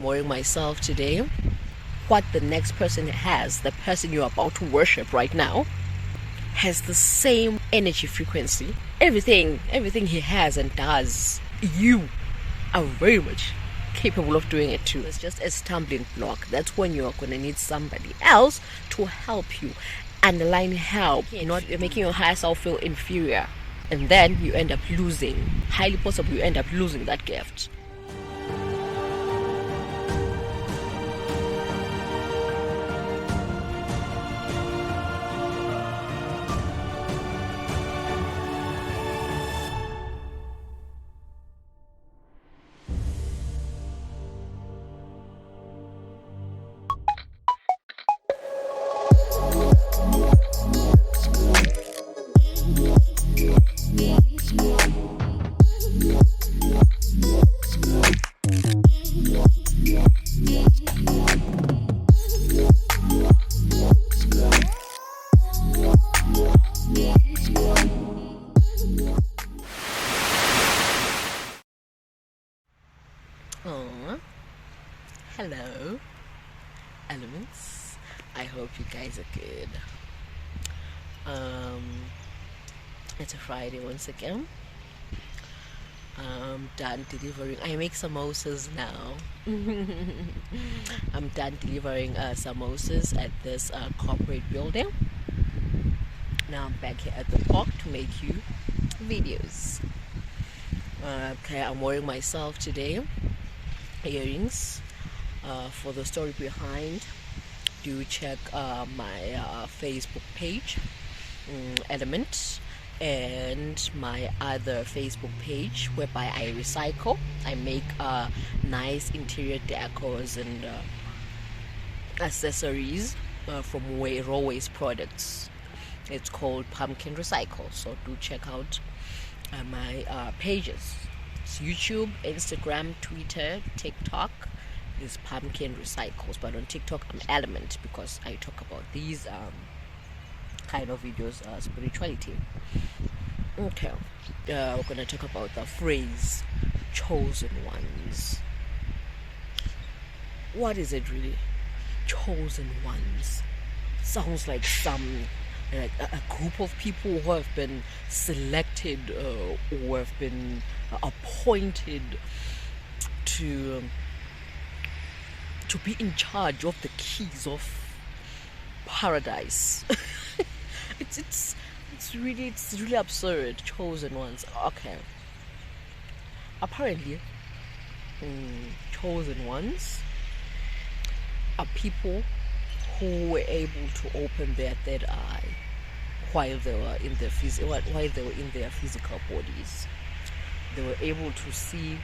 Worrying myself today what the next person has, the person you're about to worship right now, has the same energy frequency. Everything he has and does, you are very much capable of doing it too. It's just a stumbling block. That's when you're going to need somebody else to help you. Underline help, not making your higher self feel inferior. And then you end up losing, highly possible you end up losing that gift. Hello, elements. I hope you guys are good. It's a Friday once again. I'm done delivering. I make samosas now. I'm done delivering samosas at this corporate building. Now I'm back here at the park to make you videos. Okay, I'm wearing myself today earrings. For the story behind, do check my Facebook page, Element, and my other Facebook page whereby I recycle. I make nice interior decors and accessories from raw waste products. It's called Pumpkin Recycle, so do check out my pages. It's YouTube, Instagram, Twitter, TikTok is Pumpkin Recycles, but on TikTok I'm Element because I talk about these kind of videos, spirituality. Okay, we're gonna talk about the phrase chosen ones. What is it really? Chosen ones sounds like a group of people who have been selected or have been appointed to be in charge of the keys of paradise. it's really absurd. Chosen ones. Okay. Apparently, chosen ones are people who were able to open their third eye while they were in their physical bodies. They were able to see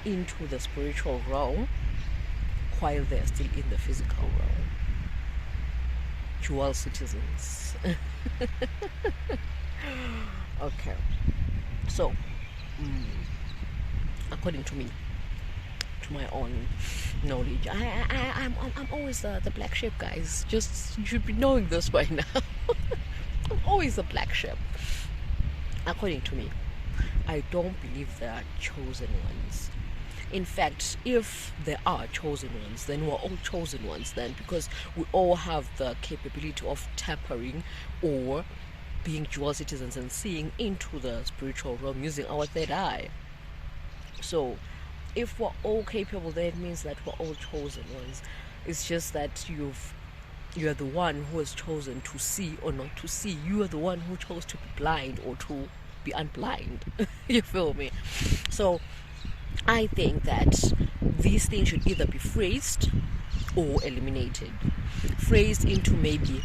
into the spiritual realm while they're still in the physical realm. Dual citizens. Okay, so according to me, to my own knowledge, I'm always the black sheep, guys. Just, you should be knowing this by now. I'm always the black sheep. According to me, I don't believe there are chosen ones. In fact, if there are chosen ones, then we're all chosen ones then, because we all have the capability of tappering or being dual citizens and seeing into the spiritual realm using our third eye. So if we're all capable, then it means that we're all chosen ones. It's just that you're the one who has chosen to see or not to see. You are the one who chose to be blind or to be unblind. You feel me? So I think that these things should either be phrased or eliminated. Phrased into maybe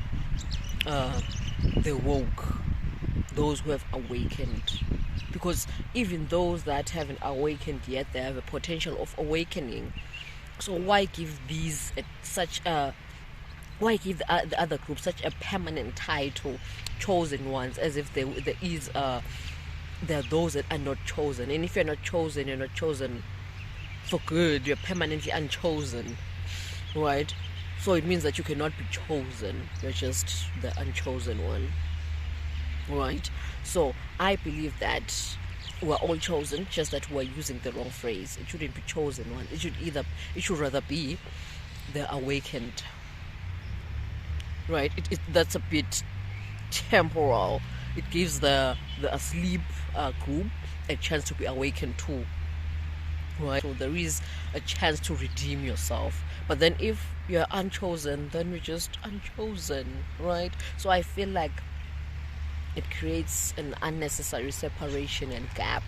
the woke, those who have awakened. Because even those that haven't awakened yet, they have a potential of awakening. So why give these why give the other group such a permanent title, chosen ones, as if there are those that are not chosen? And if you're not chosen, you're not chosen for good. You're permanently unchosen, right? So it means that you cannot be chosen. You're just the unchosen one, right? So I believe that We're all chosen, just that we're using the wrong phrase. It shouldn't be chosen one. It should rather be the awakened. Right? That's a bit temporal. It gives the asleep group a chance to be awakened too. Right? So there is a chance to redeem yourself. But then if you're unchosen, then we're just unchosen, right? So I feel like it creates an unnecessary separation and gap,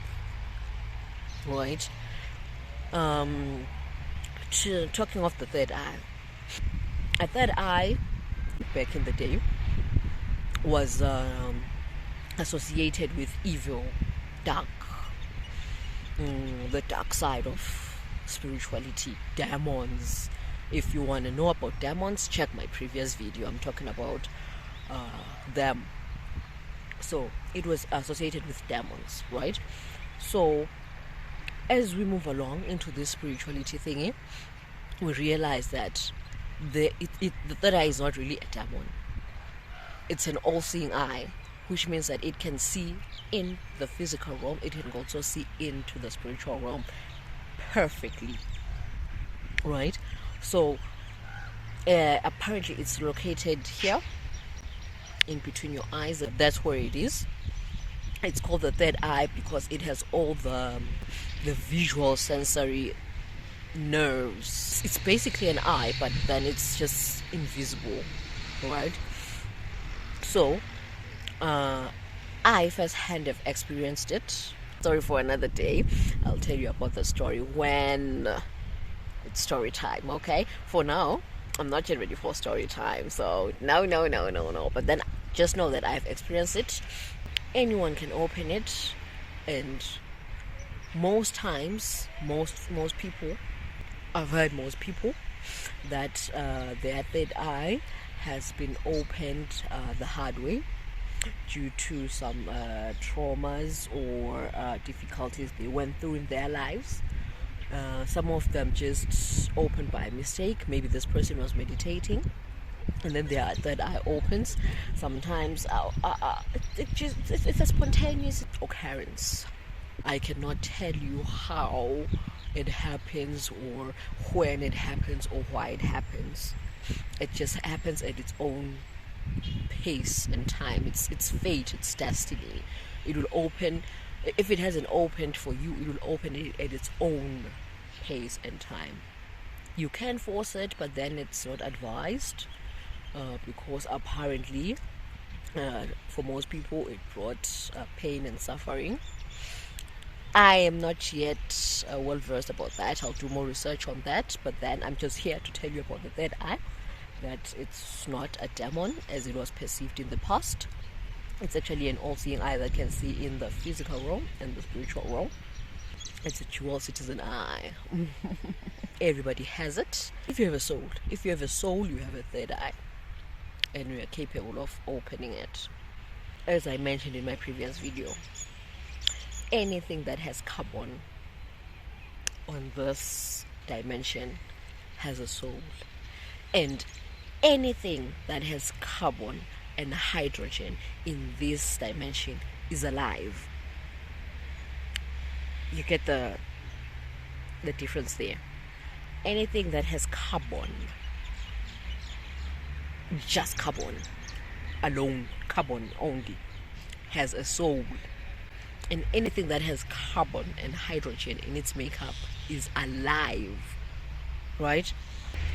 right? Talking of the third eye, a third eye back in the day was associated with evil, dark, the dark side of spirituality, demons. If you want to know about demons, check my previous video. I'm talking about them. So it was associated with demons, right? So as we move along into this spirituality thingy, we realize that the third eye is not really a demon. It's an all-seeing eye, which means that it can see in the physical realm. It can also see into the spiritual realm perfectly, right? So apparently it's located here in between your eyes. That's where it is. It's called the third eye because it has all the visual sensory nerves. It's basically an eye, but then it's just invisible, right? So I firsthand have experienced it. Story for another day. I'll tell you about the story when it's story time, okay? For now, I'm not yet ready for story time, so no. But then just know that I've experienced it. Anyone can open it, and most times, most people, I've heard most people that their third eye has been opened the hard way due to some traumas or difficulties they went through in their lives. Some of them just opened by mistake. Maybe this person was meditating and then their third eye opens. Sometimes it's a spontaneous occurrence. I cannot tell you how it happens or when it happens or why it happens. It just happens at its own pace and time. It's fate, it's destiny. It will open. If it hasn't opened for you, it will open it at its own pace and time. You can force it, but then it's not advised because apparently for most people it brought pain and suffering. I am not yet well versed about that. I'll do more research on that, but then I'm just here to tell you about the third eye, that it's not a demon as it was perceived in the past. It's actually an all-seeing eye that can see in the physical realm and the spiritual realm. It's a dual citizen eye. Everybody has it. If you have a soul, you have a third eye, and we are capable of opening it. As I mentioned in my previous video, anything that has carbon on this dimension has a soul, and anything that has carbon and hydrogen in this dimension is alive. You get the difference there. Anything that has carbon, just carbon alone, carbon only, has a soul. And anything that has carbon and hydrogen in its makeup is alive, right?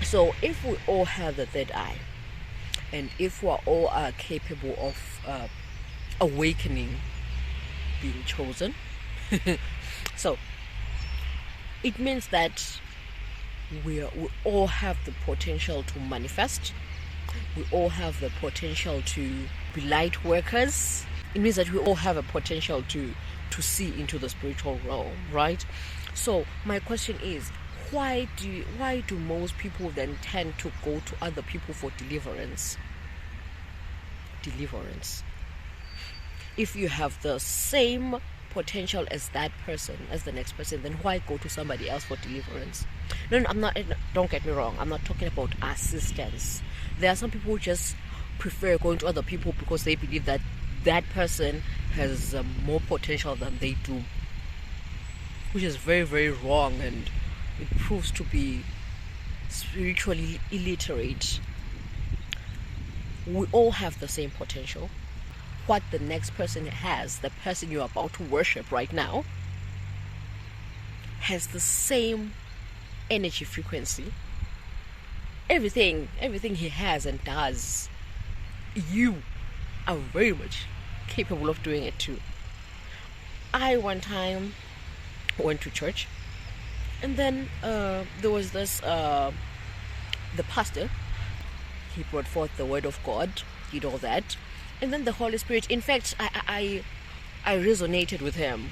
So if we all have the third eye, and if we all are capable of awakening, being chosen, so it means that we all have the potential to manifest. We all have the potential to be light workers. It means that we all have a potential to see into the spiritual realm, right? So my question is, why do most people then tend to go to other people for deliverance? If you have the same potential as that person, as the next person, then why go to somebody else for deliverance? No, I'm not. Don't get me wrong. I'm not talking about assistance. There are some people who just prefer going to other people because they believe that that person has more potential than they do. which is very, very wrong, and it proves to be spiritually illiterate. We all have the same potential. What the next person has, the person you're about to worship right now, has the same energy frequency. Everything he has and does, you are very much capable of doing it too. I one time went to church, and then there was this the pastor. He brought forth the word of God, did all that, and then the Holy Spirit. In fact, I resonated with him.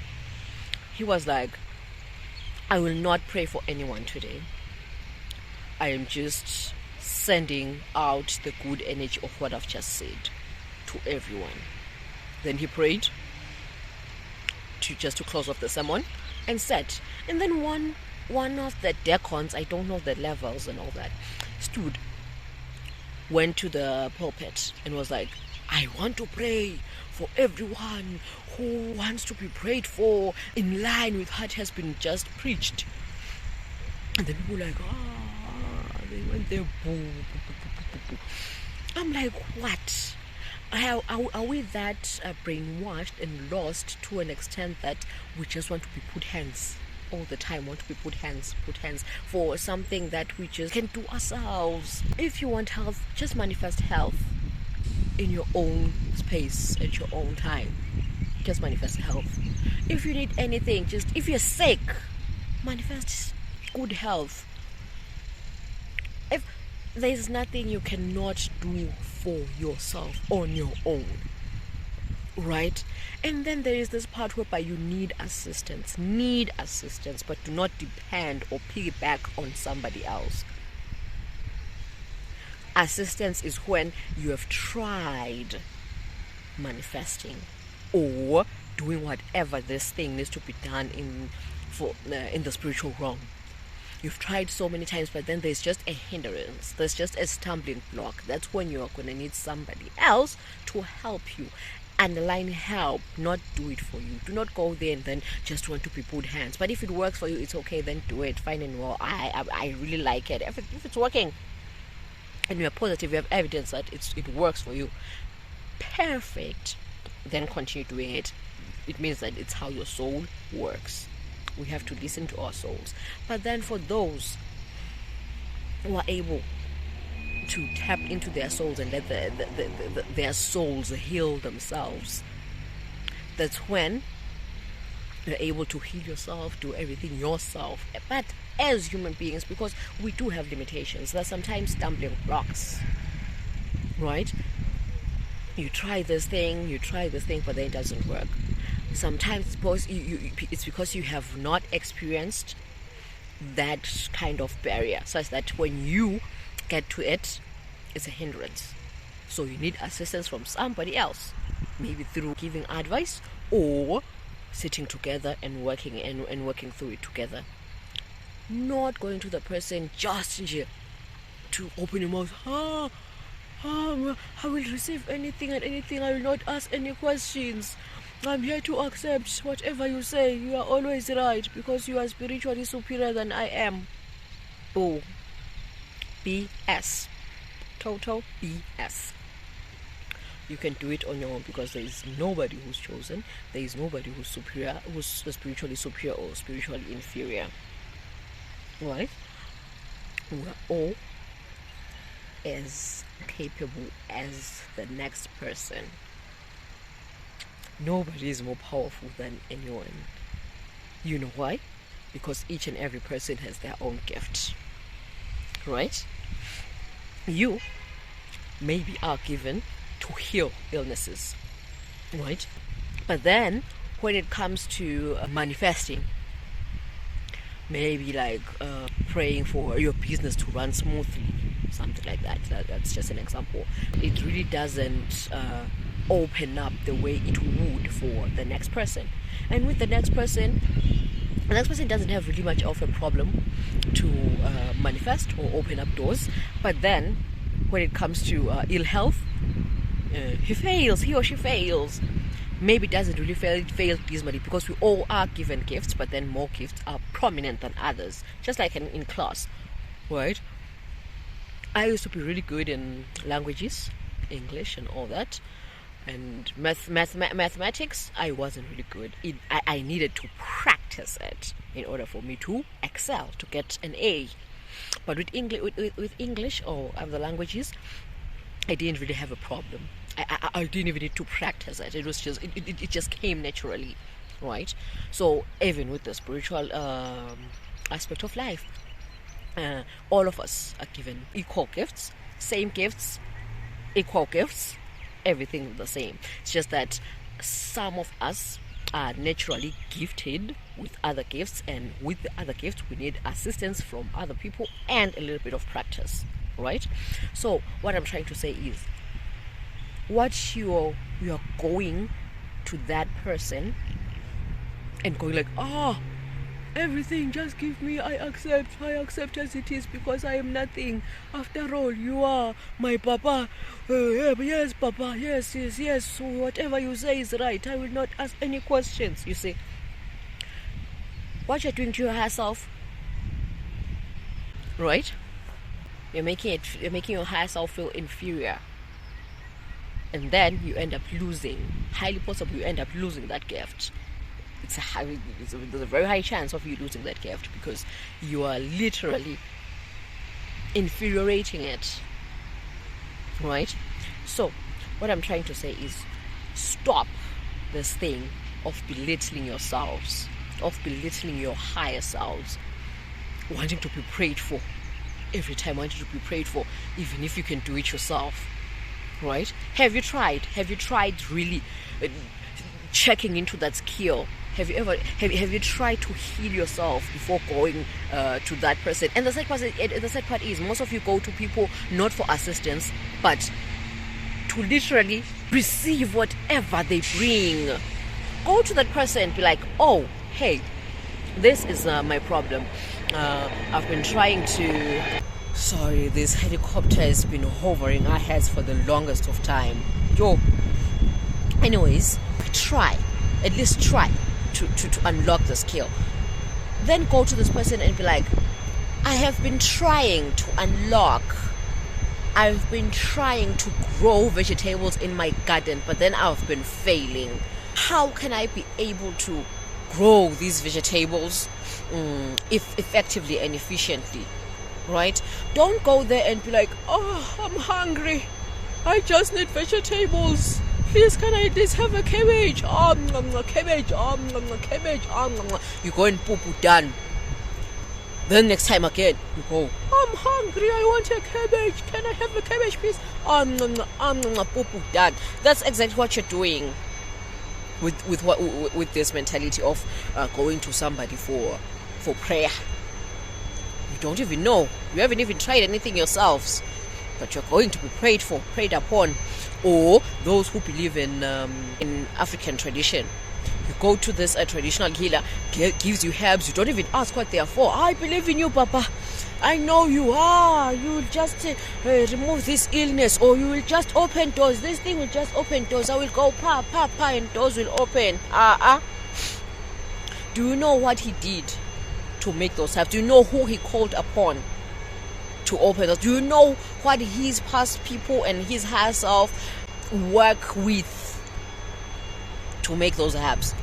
He was like, "I will not pray for anyone today. I am just sending out the good energy of what I've just said to everyone." Then he prayed to close off the sermon and said, and then one of the deacons, I don't know the levels and all that, went to the pulpit and was like, "I want to pray for everyone who wants to be prayed for in line with what has been just preached." And then people were like, they went there, boo, boo, boo, boo, boo. I'm like, what? Are we that brainwashed and lost to an extent that we just want to be put hands all the time, want to be put hands for something that we just can do ourselves? If you want health, just manifest health in your own space at your own time. Just manifest health. If you need anything, just if you're sick, manifest good health. If there's nothing you cannot do for yourself on your own, right? And then there is this part whereby you need assistance, but do not depend or piggyback on somebody else. Assistance is when you have tried manifesting or doing whatever this thing needs to be done in the spiritual realm. You've tried so many times, but then there's just a hindrance. There's just a stumbling block. That's when you're going to need somebody else to help you. Underline help, not do it for you. Do not go there and then just want to be put hands. But if it works for you, it's okay, then do it. Fine and well. I really like it. If it's working and you're positive, you have evidence that it works for you, perfect. Then continue doing it. It means that it's how your soul works. We have to listen to our souls. But then for those who are able to tap into their souls and let their souls heal themselves, that's when you're able to heal yourself, do everything yourself. But as human beings, because we do have limitations, there's sometimes stumbling blocks, right? You try this thing, but then it doesn't work. Sometimes it's because you have not experienced that kind of barrier, such that when you get to it, it's a hindrance. So you need assistance from somebody else, maybe through giving advice or sitting together and working through it together. Not going to the person just to open your mouth. I will receive anything and anything. I will not ask any questions. I'm here to accept whatever you say. You are always right because you are spiritually superior than I am. Oh, BS. Total BS. You can do it on your own because there is nobody who's chosen. There is nobody who's superior, who's spiritually superior or spiritually inferior. Right? We are all as capable as the next person. Nobody is more powerful than anyone. You know why? Because each and every person has their own gift. Right? You maybe are given to heal illnesses. Right? But then when it comes to manifesting, maybe like praying for your business to run smoothly, something like that. That's just an example. It really doesn't open up the way it would for the next person. And with the next person doesn't have really much of a problem to manifest or open up doors. But then when it comes to ill health, he or she fails. maybe doesn't really fail dismally, because we all are given gifts, but then more gifts are prominent than others, just like in class, right? I used to be really good in languages, English and all that, and mathematics I wasn't really good. I needed to practice it in order for me to excel, to get an A. But with English or other languages, I didn't really have a problem. I didn't even need to practice it. It was just it just came naturally, right? So even with the spiritual aspect of life, all of us are given equal gifts, same gifts, equal gifts, everything the same. It's just that some of us are naturally gifted with other gifts, and with the other gifts we need assistance from other people and a little bit of practice, right? So what I'm trying to say is, what you're going to that person and going like, everything, just give me, I accept as it is, because I am nothing. After all, you are my papa. Yes, papa, yes. So whatever you say is right. I will not ask any questions. You see, what you're doing to your higher self, right? You're making your higher self feel inferior, and then you end up losing. Highly possible, you end up losing that gift. There's a very high chance of you losing that gift, because you are literally infuriating it, right? So what I'm trying to say is, stop this thing of belittling yourselves, of belittling your higher selves, wanting to be prayed for every time, wanting to be prayed for, even if you can do it yourself, right? Have you tried really checking into that skill? Have you tried to heal yourself before going to that person? And the sad part is, most of you go to people not for assistance, but to literally receive whatever they bring. Go to that person and be like, oh, hey, this is my problem. I've been trying to... Sorry, this helicopter has been hovering our heads for the longest of time. Anyways, at least try to unlock the skill. Then go to this person and be like, I've been trying to grow vegetables in my garden, but then I've been failing. How can I be able to grow these vegetables effectively and efficiently, right? Don't go there and be like, I'm hungry, I just need vegetables. Please, can I at least have a cabbage? Cabbage. You go and poo, done. Then next time again, you go, I'm hungry, I want a cabbage. Can I have a cabbage, please? Poo, done. That's exactly what you're doing with this mentality of going to somebody for prayer. You don't even know. You haven't even tried anything yourselves, but you're going to be prayed for, prayed upon. Or those who believe in African tradition, you go to this traditional healer, gives you herbs, you don't even ask what they are for. I believe in you, Papa, I know you are. You will just remove this illness, or you will just open doors. This thing will just open doors. I will go pa, and doors will open. Do you know what he did to make those herbs? Do you know who he called upon to open us? Do you know what his past people and his higher self work with to make those herbs?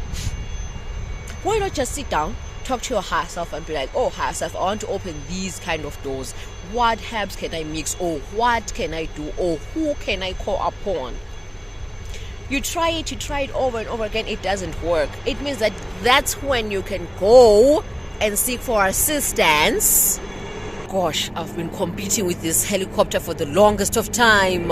Why not just sit down, talk to your higher self and be like, oh, higher self, I want to open these kind of doors. What herbs can I mix? Or what can I do? Or who can I call upon? You try it over and over again, it doesn't work. It means that's when you can go and seek for assistance. Gosh, I've been competing with this helicopter for the longest of time.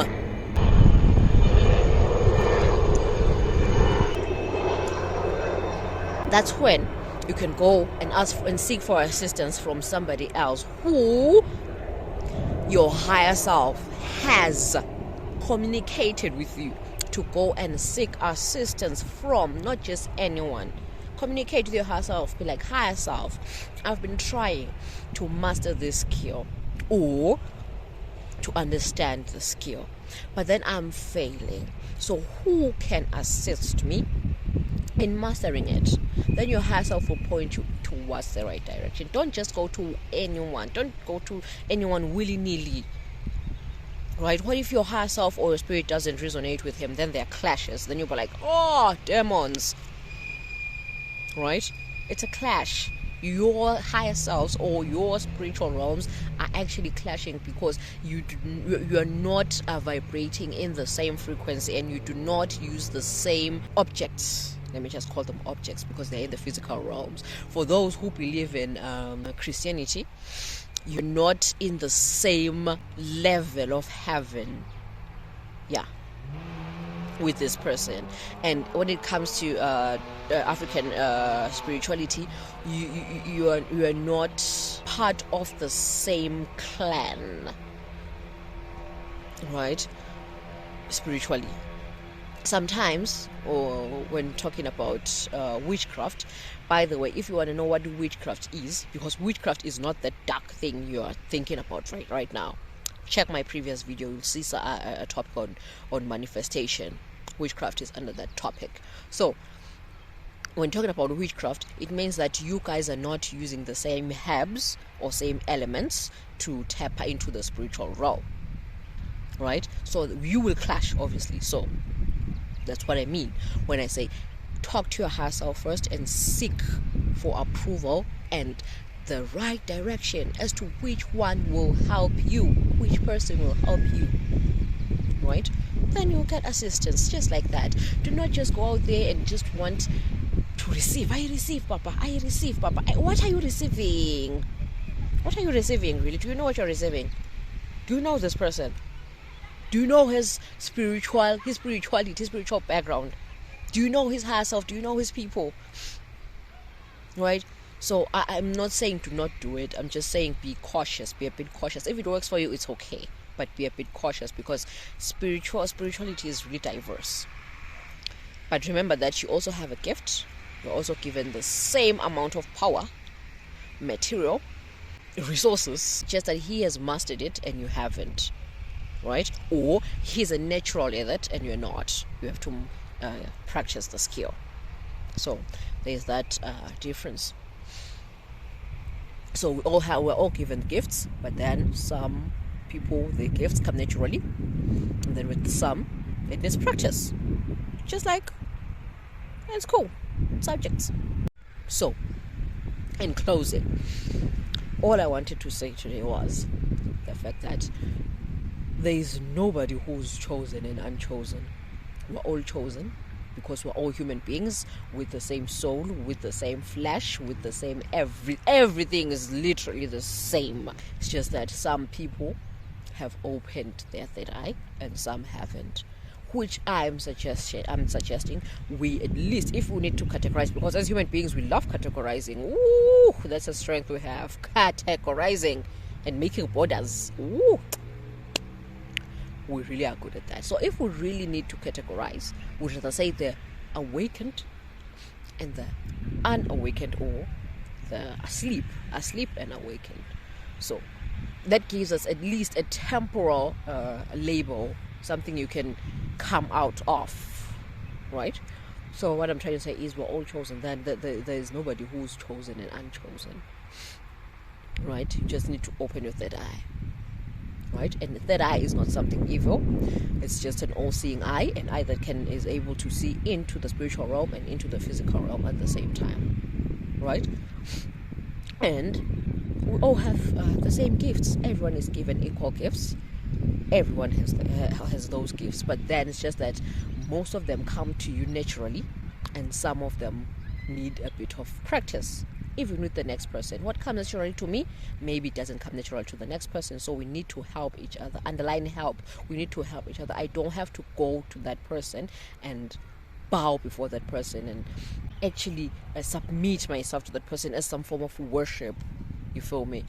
That's when you can go and ask and seek for assistance from somebody else who your higher self has communicated with you to go and seek assistance from, not just anyone. Communicate with your higher self. Be like, higher self, I've been trying to master this skill. Or to understand the skill, but then I'm failing. So who can assist me in mastering it? Then your higher self will point you towards the right direction. Don't just go to anyone. Don't go to anyone willy-nilly. Right? What if your higher self or your spirit doesn't resonate with him? Then there are clashes. Then you'll be like, oh, demons. Right? It's a clash. Your higher selves or your spiritual realms are actually clashing because you are not vibrating in the same frequency, and you do not use the same objects. Let me just call them objects because they're in the physical realms. For those who believe in Christianity, you're not in the same level of heaven. Yeah. With this person. And when it comes to African spirituality, you are not part of the same clan, right? Spiritually. Sometimes, or when talking about witchcraft, by the way, if you want to know what witchcraft is, because witchcraft is not the dark thing you are thinking about right now, check my previous video. You'll see a topic on manifestation. Witchcraft is under that topic. So when talking about witchcraft, it means that you guys are not using the same herbs or same elements to tap into the spiritual realm, right? So you will clash, obviously. So that's what I mean when I say talk to your higher self first and seek for approval and the right direction as to which one will help you, which person will help you, right? Then you'll get assistance just like that. Do not just go out there and just want to receive. I receive, Papa. I receive, Papa. What are you receiving? What are you receiving, really? Do you know what you're receiving? Do you know this person? Do you know his spirituality, his spiritual background? Do you know his higher self? Do you know his people? Right? So I'm not saying to not do it. I'm just saying be cautious. Be a bit cautious. If it works for you, it's okay. But be a bit cautious because spirituality is really diverse. But remember that you also have a gift. You're also given the same amount of power, material, resources, just that he has mastered it and you haven't, right? Or he's a natural at it and you're not. You have to practice the skill. So there's that difference. So we're all given gifts, but then some people, the gifts come naturally, and then with some it needs practice, just like in school subjects. So in closing, all I wanted to say today was the fact that there is nobody who's chosen and unchosen. We're all chosen because we're all human beings with the same soul, with the same flesh, with the same everything is literally the same. It's just that some people have opened their third eye and some haven't, which I'm suggesting we, at least if we need to categorize, because as human beings we love categorizing. Ooh, that's a strength we have, categorizing and making borders. Ooh, we really are good at that. So if we really need to categorize, we should say the awakened and the unawakened, or the asleep and awakened. So that gives us at least a temporal label, something you can come out of, right? So what I'm trying to say is we're all chosen. Then there is nobody who's chosen and unchosen, right? You just need to open your third eye, right? And the third eye is not something evil. It's just an all-seeing eye, an eye that is able to see into the spiritual realm and into the physical realm at the same time, right? And we all have the same gifts. Everyone is given equal gifts. Everyone has those gifts, but then it's just that most of them come to you naturally, and some of them need a bit of practice. Even with the next person, what comes naturally to me maybe doesn't come natural to the next person. So we need to help each other. Underline help. We need to help each other. I don't have to go to that person and bow before that person and actually submit myself to that person as some form of worship. You feel me?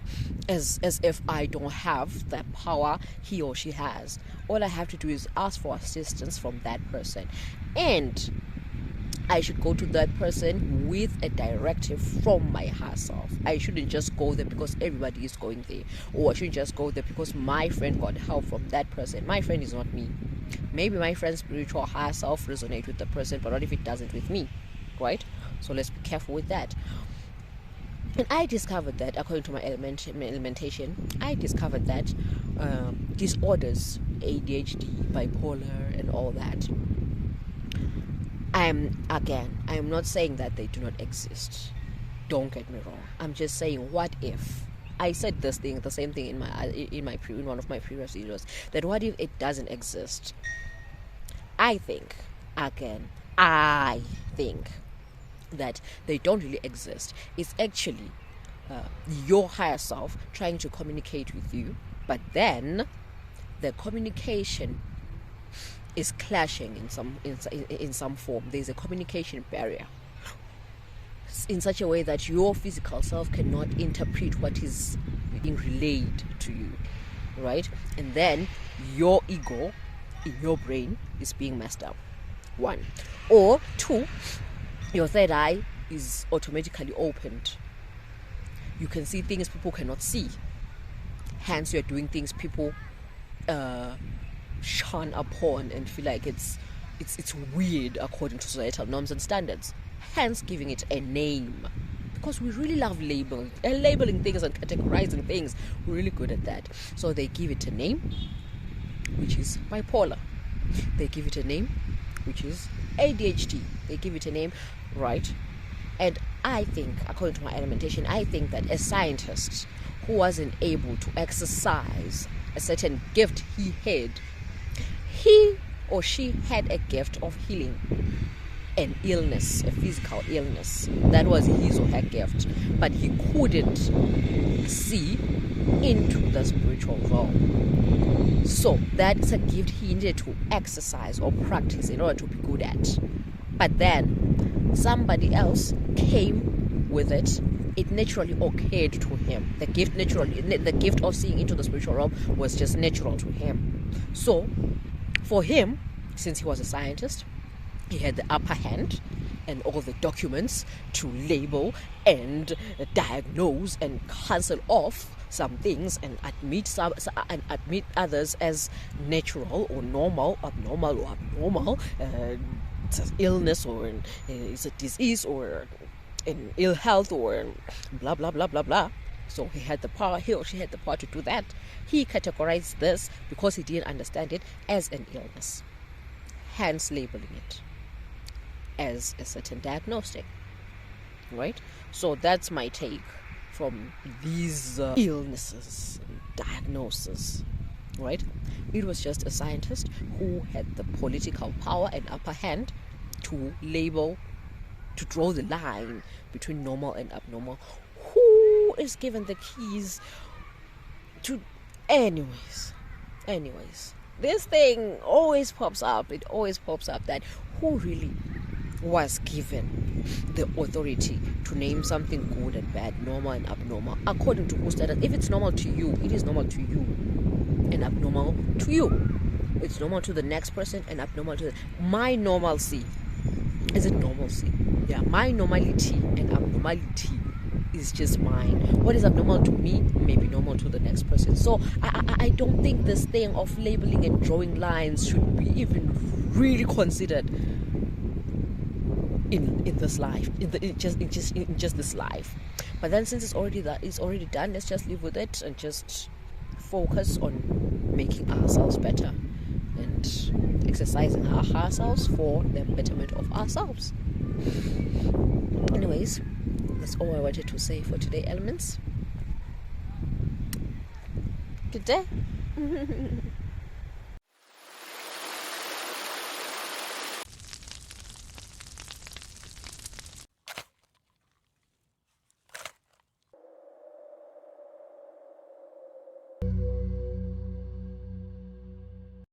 As if I don't have the power he or she has. All I have to do is ask for assistance from that person. And I should go to that person with a directive from my higher self. I shouldn't just go there because everybody is going there, or I shouldn't just go there because my friend got help from that person. My friend is not me. Maybe my friend's spiritual higher self resonate with the person, but what if it doesn't with me, right? So let's be careful with that. And I discovered that, according to my alimentation, I discovered that disorders, ADHD, bipolar, and all that, I am not saying that they do not exist. Don't get me wrong. I'm just saying, what if? I said the same thing in one of my previous videos, that what if it doesn't exist? I think that they don't really exist. It's actually your higher self trying to communicate with you, but then the communication is clashing in some form. There's a communication barrier in such a way that your physical self cannot interpret what is being relayed to you, right? And then your ego in your brain is being messed up. 1. Or 2, your third eye is automatically opened. You can see things people cannot see. Hence, you're doing things people shun upon and feel like it's weird according to societal norms and standards. Hence, giving it a name, because we really love labeling things and categorizing things. We're really good at that. So they give it a name, which is bipolar. They give it a name, which is ADHD. They give it a name, right? And I think, according to my alimentation, I think that a scientist who wasn't able to exercise a certain gift he or she had a gift of healing an illness, a physical illness. That was his or her gift. But he couldn't see into the spiritual realm. So that's a gift he needed to exercise or practice in order to be good at. But then somebody else came with it. It naturally occurred to him. The gift of seeing into the spiritual realm was just natural to him. So for him, since he was a scientist, he had the upper hand and all the documents to label and diagnose and cancel off some things and admit others as natural or normal, abnormal or abnormal. It's an illness or it's a disease or an ill health or blah blah blah blah blah. So he had the power, he or she had the power to do that. He categorized this, because he didn't understand it, as an illness, hence labeling it as a certain diagnostic, right? So that's my take from these illnesses and diagnoses, right? It was just a scientist who had the political power and upper hand to label, to draw the line between normal and abnormal. Who is given the keys to... anyways, this thing always pops up. It always pops up that who really was given the authority to name something good and bad, normal and abnormal, according to whose standard. If it's normal to you, it is normal to you, and abnormal to you. It's normal to the next person and abnormal to my normalcy. Is it normalcy? Yeah, my normality and abnormality is just mine. What is abnormal to me may be normal to the next person. So I don't think this thing of labeling and drawing lines should be even really considered in this life, in just this life. But then, since it's already done, let's just live with it and just focus on making ourselves better and exercising our higher selves for the betterment of ourselves. Anyways, that's all I wanted to say for today, elements. Good day.